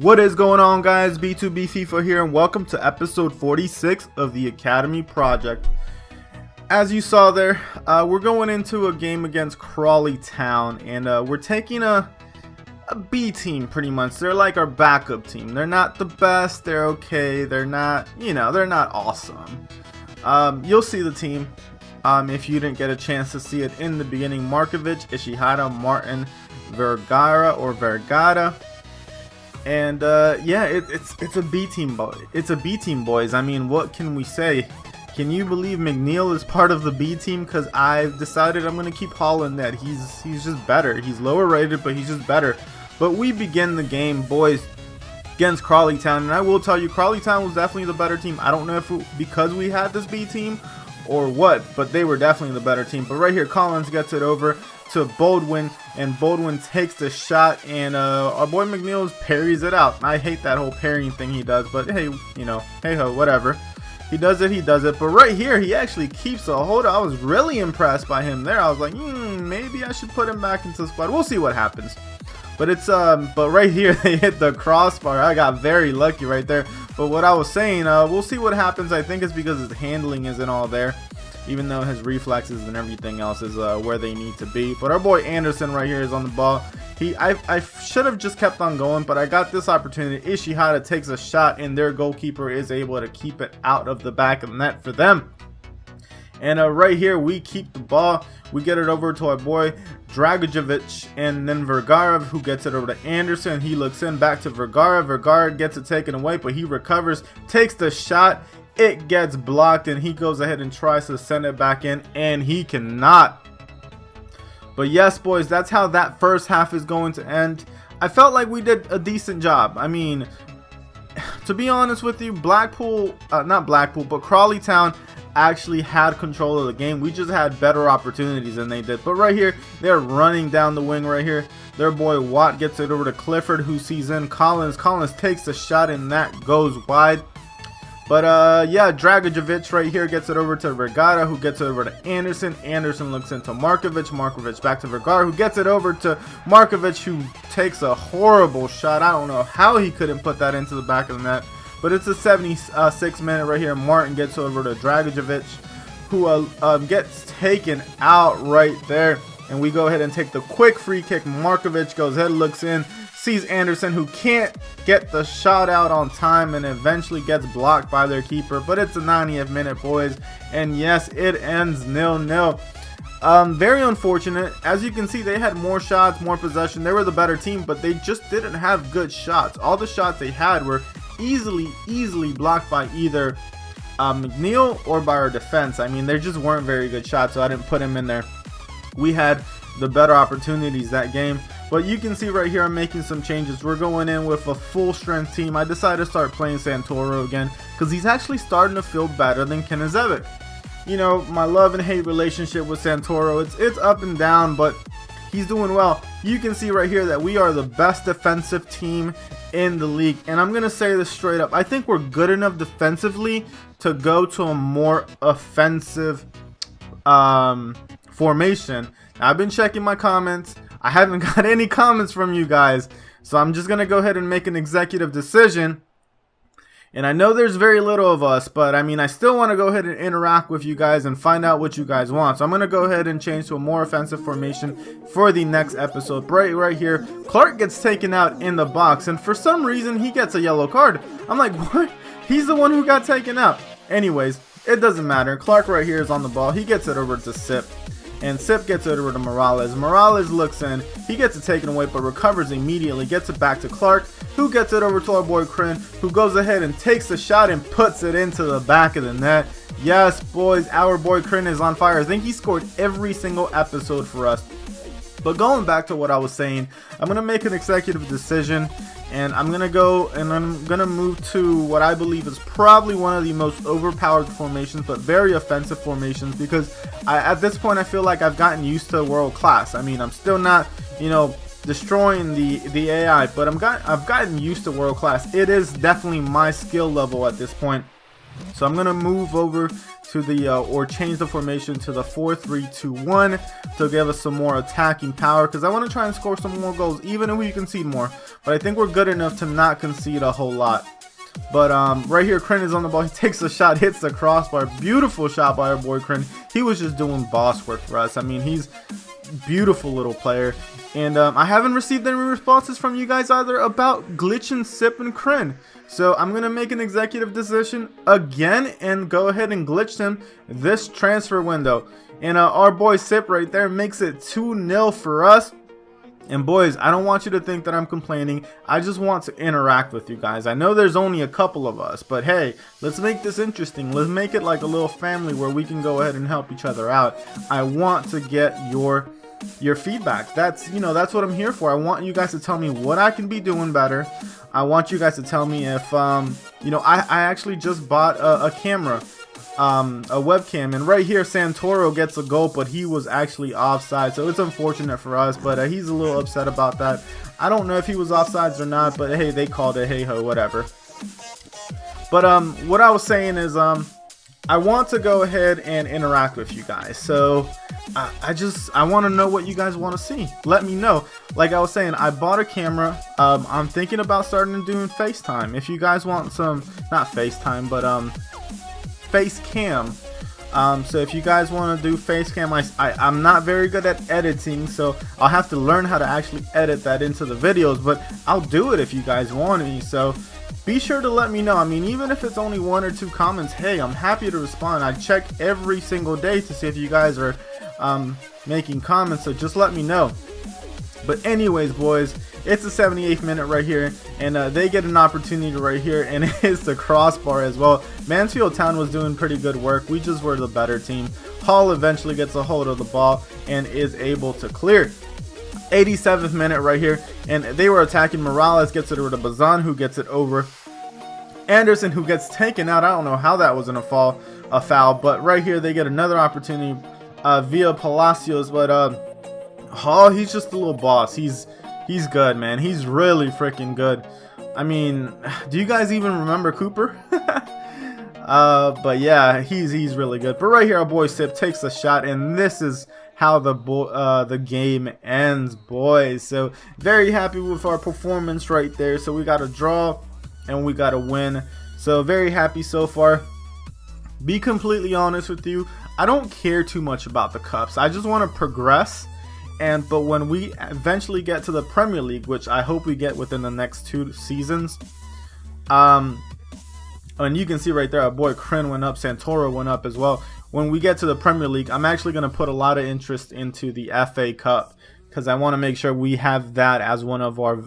What is going on, guys? B2B FIFA here, and welcome to episode 46 of the Academy Project. As you saw there, we're going into a game against Crawley Town, and we're taking a B team pretty much. They're like our backup team. They're not the best, they're okay, they're not, they're not awesome. You'll see the team if you didn't get a chance to see it in the beginning. Markovic, Ishihara, Martin, Vergara. And yeah, it's a B team, it's a B team, boys. I mean, what can we say? Can you believe McNeil is part of the B team? Because I've decided I'm gonna keep Holland that he's just better. He's lower rated, but he's just better. But we begin the game, boys, against Crawley Town, and I will tell you, Crawley Town was definitely the better team. I don't know if because we had this B team or what, but they were definitely the better team. But right here, Collins gets it over to Baldwin, and Baldwin takes the shot, and our boy McNeil parries it out. I hate that whole parrying thing he does, but hey, hey ho, whatever. He does it. But right here, he actually keeps a hold. I was really impressed by him there. I was like, maybe I should put him back into the squad. We'll see what happens. But it's but right here they hit the crossbar. I got very lucky right there. But what I was saying, we'll see what happens. I think it's because his handling isn't all there, even though his reflexes and everything else is where they need to be. But our boy Anderson right here is on the ball. I should have just kept on going, but I got this opportunity. Ishihara takes a shot, and their goalkeeper is able to keep it out of the back of the net for them. And right here, we keep the ball. We get it over to our boy Dragojevic, and then Vergara, who gets it over to Anderson. He looks in, back to Vergara. Vergara gets it taken away, but he recovers, takes the shot. It gets blocked, and he goes ahead and tries to send it back in, and he cannot. But yes, boys, that's how that first half is going to end. I felt like we did a decent job. I mean, to be honest with you, not Blackpool, but Crawley Town actually had control of the game. We just had better opportunities than they did. But right here, they're running down the wing right here. Their boy Watt gets it over to Clifford, who sees in Collins. Collins takes the shot, and that goes wide. But yeah, Dragojevic right here gets it over to Vergara, who gets it over to Anderson. Anderson looks into Markovic. Markovic back to Vergara, who gets it over to Markovic, who takes a horrible shot. I don't know how he couldn't put that into the back of the net. But it's a 76 minute right here. Martin gets over to Dragojevic, who gets taken out right there. And we go ahead and take the quick free kick. Markovic goes ahead, looks in, sees Anderson, who can't get the shot out on time, and eventually gets blocked by their keeper. But it's a 90th minute, boys, and yes, it ends 0-0. Very unfortunate. As you can see, they had more shots, more possession. They were the better team, but they just didn't have good shots. All the shots they had were easily blocked by either McNeil or by our defense. I mean, they just weren't very good shots, so I didn't put him in there. We had the better opportunities that game. But you can see right here, I'm making some changes. We're going in with a full strength team. I decided to start playing Santoro again because he's actually starting to feel better than Kenizevic. My love and hate relationship with Santoro, it's up and down, but he's doing well. You can see right here that we are the best defensive team in the league. And I'm going to say this straight up. I think we're good enough defensively to go to a more offensive formation. Now, I've been checking my comments. I haven't got any comments from you guys, so I'm just going to go ahead and make an executive decision. And I know there's very little of us, but I mean, I still want to go ahead and interact with you guys and find out what you guys want. So I'm going to go ahead and change to a more offensive formation for the next episode. Right here, Clark gets taken out in the box, and for some reason, he gets a yellow card. I'm like, what? He's the one who got taken out. Anyways, it doesn't matter. Clark right here is on the ball. He gets it over to Sip. And Sip gets it over to Morales. Morales looks in. He gets it taken away, but recovers immediately. Gets it back to Clark, who gets it over to our boy Crin, who goes ahead and takes the shot and puts it into the back of the net. Yes, boys, our boy Crin is on fire. I think he scored every single episode for us. But going back to what I was saying, I'm going to make an executive decision, and I'm going to go and I'm going to move to what I believe is probably one of the most overpowered formations, but very offensive formations, because at this point I feel like I've gotten used to world class. I mean, I'm still not, destroying the AI, but I've gotten used to world class. It is definitely my skill level at this point. So I'm going to move over to the or change the formation to the 4-3-2-1 to give us some more attacking power, because I want to try and score some more goals, even if we concede more. But I think we're good enough to not concede a whole lot. But right here, Kryn is on the ball. He takes a shot, hits the crossbar. Beautiful shot by our boy Kryn. He was just doing boss work for us. I mean, he's beautiful little player. And I haven't received any responses from you guys either about glitching Sip and Kryn. So I'm going to make an executive decision again and go ahead and glitch him this transfer window. And our boy Sip right there makes it 2-0 for us. And boys, I don't want you to think that I'm complaining. I just want to interact with you guys. I know there's only a couple of us, but hey, let's make this interesting. Let's make it like a little family where we can go ahead and help each other out. I want to get your feedback. That's what I'm here for. I want you guys to tell me what I can be doing better. I want you guys to tell me if I actually just bought a camera, a webcam, and right here Santoro gets a goal, but he was actually offside, so it's unfortunate for us, but he's a little upset about that. I don't know if he was offsides or not, but hey, they called it, hey ho, whatever. But what I was saying is I want to go ahead and interact with you guys, so I want to know what you guys want to see. Let me know. Like I was saying, I bought a camera. I'm thinking about starting doing FaceTime. If you guys want some, not FaceTime, but face cam. So if you guys want to do face cam, I'm not very good at editing, so I'll have to learn how to actually edit that into the videos, but I'll do it if you guys want me. So be sure to let me know. I mean, even if it's only 1 or 2 comments, hey, I'm happy to respond. I check every single day to see if you guys are making comments, so just let me know. But anyways, boys, it's the 78th minute right here, and they get an opportunity right here, and it's the crossbar as well. Mansfield Town was doing pretty good work. We just were the better team. Hall eventually gets a hold of the ball and is able to clear. 87th minute right here, and they were attacking. Morales gets it over to Bazan, who gets it over Anderson, who gets taken out. I don't know how that wasn't a foul, but right here they get another opportunity via Palacios, but Hall, he's just a little boss. He's good, man. He's really freaking good. I mean, do you guys even remember Cooper? But yeah, he's really good. But right here, our boy Sip takes a shot, and this is how the game ends, boys. So very happy with our performance right there. So we got a draw and we got a win. So very happy so far. Be completely honest with you, I don't care too much about the cups. I just want to progress. But when we eventually get to the Premier League, which I hope we get within the next 2 seasons, and you can see right there, our boy Kryn went up, Santoro went up as well. When we get to the Premier League, I'm actually going to put a lot of interest into the FA Cup, because I want to make sure we have that as one of our,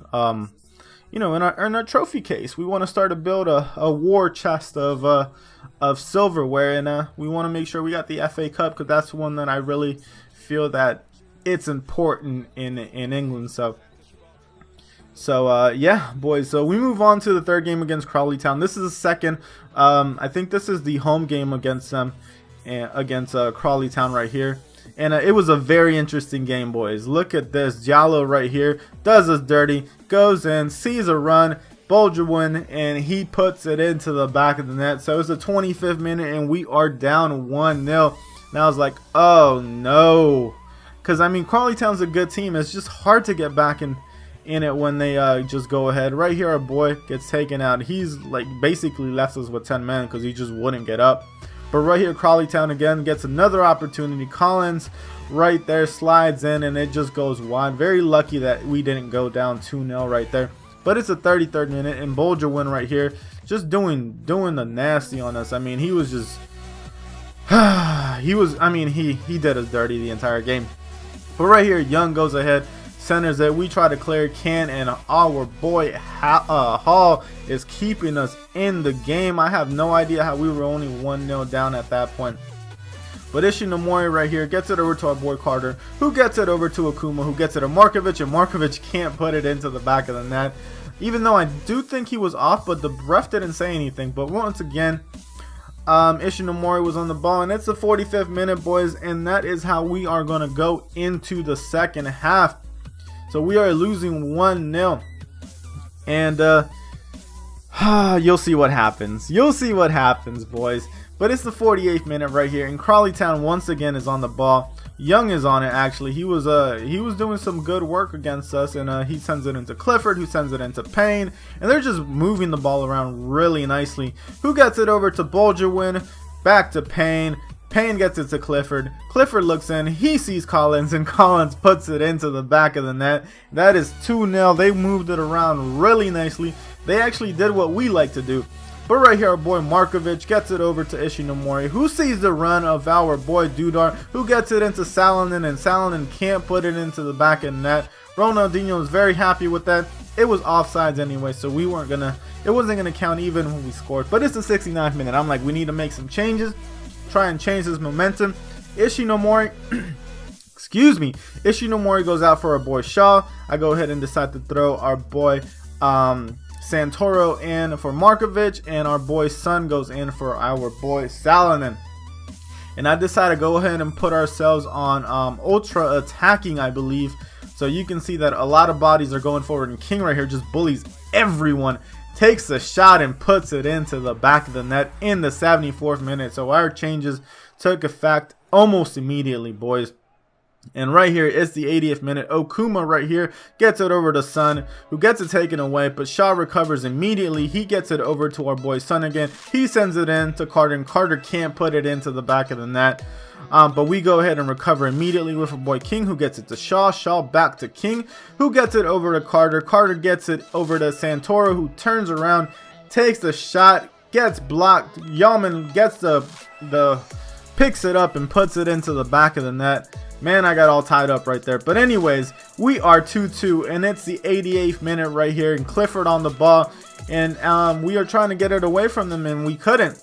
in our trophy case. We want to start to build a war chest of silverware, and we want to make sure we got the FA Cup, because that's one that I really feel that it's important in England. So yeah, boys, so we move on to the 3rd game against Crawley Town. This is the second, I think this is the home game against them, against Crawley Town right here. And it was a very interesting game, boys. Look at this. Jallo right here does us dirty, goes in, sees a run, Bolgerwin, and he puts it into the back of the net. So it's the 25th minute, and we are down 1-0. Now I was like, oh no. Because, I mean, Crawley Town's a good team. It's just hard to get back in it when they just go ahead. Right here, our boy gets taken out. He's, like, basically left us with 10 men because he just wouldn't get up. But right here, Crawley Town again gets another opportunity. Collins right there slides in, and it just goes wide. Very lucky that we didn't go down 2-0 right there. But it's the 33rd minute, and Bolgerwin right here just doing the nasty on us. I mean, he was just... he did us dirty the entire game. But right here, Young goes ahead, centers it. We try to clear, and our boy Hall is keeping us in the game. I have no idea how we were only 1-0 down at that point. But Ishinomori right here gets it over to our boy Carter, who gets it over to Akuma, who gets it to Markovic, and Markovic can't put it into the back of the net. Even though I do think he was off, but the ref didn't say anything. But once again, Ishinomori was on the ball, and it's the 45th minute, boys, and that is how we are going to go into the second half. So we are losing 1-0, and you'll see what happens. You'll see what happens, boys. But it's the 48th minute right here, and Crawley Town once again is on the ball. Young is on it actually. He was doing some good work against us, and he sends it into Clifford, who sends it into Payne, and they're just moving the ball around really nicely. Who gets it over to Bolgerwin, back to Payne. Payne gets it to Clifford. Clifford looks in, he sees Collins, and Collins puts it into the back of the net. That is 2-0. They moved it around really nicely. They actually did what we like to do. But right here, our boy Markovic gets it over to Ishinomori, who sees the run of our boy Dudar, who gets it into Salonen, and Salonen can't put it into the back of the net. Ronaldinho is very happy with that. It was offsides anyway, so it wasn't gonna count even when we scored. But it's the 69th minute. I'm like, we need to make some changes, try and change this momentum. Ishinomori excuse me, Ishinomori goes out for our boy Shaw. I go ahead and decide to throw our boy Santoro in for Markovic, and our boy Sun goes in for our boy Salonen. And I decided to go ahead and put ourselves on ultra attacking, I believe. So you can see that a lot of bodies are going forward, and King right here just bullies everyone. Takes a shot and puts it into the back of the net in the 74th minute. So our changes took effect almost immediately, boys. And right here, it's the 80th minute. Okuma right here gets it over to Sun, who gets it taken away, but Shaw recovers immediately. He gets it over to our boy Sun again. He sends it in to Carter, and Carter can't put it into the back of the net. But we go ahead and recover immediately with our boy King, who gets it to Shaw. Shaw back to King, who gets it over to Carter. Carter gets it over to Santoro, who turns around, takes the shot, gets blocked. Yalman gets picks it up and puts it into the back of the net. Man, I got all tied up right there. But anyways, we are 2-2, and it's the 88th minute right here, and Clifford on the ball, and we are trying to get it away from them, and we couldn't.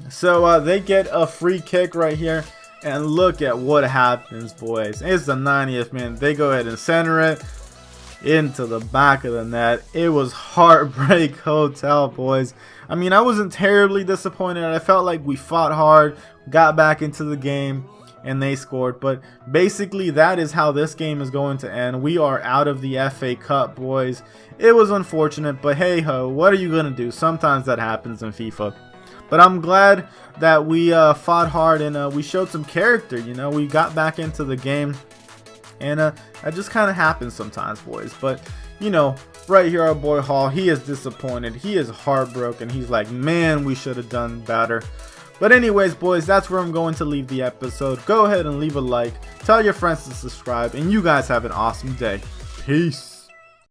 So they get a free kick right here, and look at what happens, boys. It's the 90th minute. They go ahead and center it into the back of the net. It was heartbreak hotel, boys. I mean, I wasn't terribly disappointed. I felt like we fought hard, got back into the game, and they scored. But basically, that is how this game is going to end. We are out of the FA Cup, boys. It was unfortunate, but hey ho, what are you gonna do? Sometimes that happens in FIFA. But I'm glad that we fought hard, and we showed some character. You know, we got back into the game, and that just kind of happens sometimes, boys. But you know, right here, our boy Hall, he is disappointed. He is heartbroken. He's like, man, we should have done better. But anyways, boys, that's where I'm going to leave the episode. Go ahead and leave a like, tell your friends to subscribe, and you guys have an awesome day. Peace.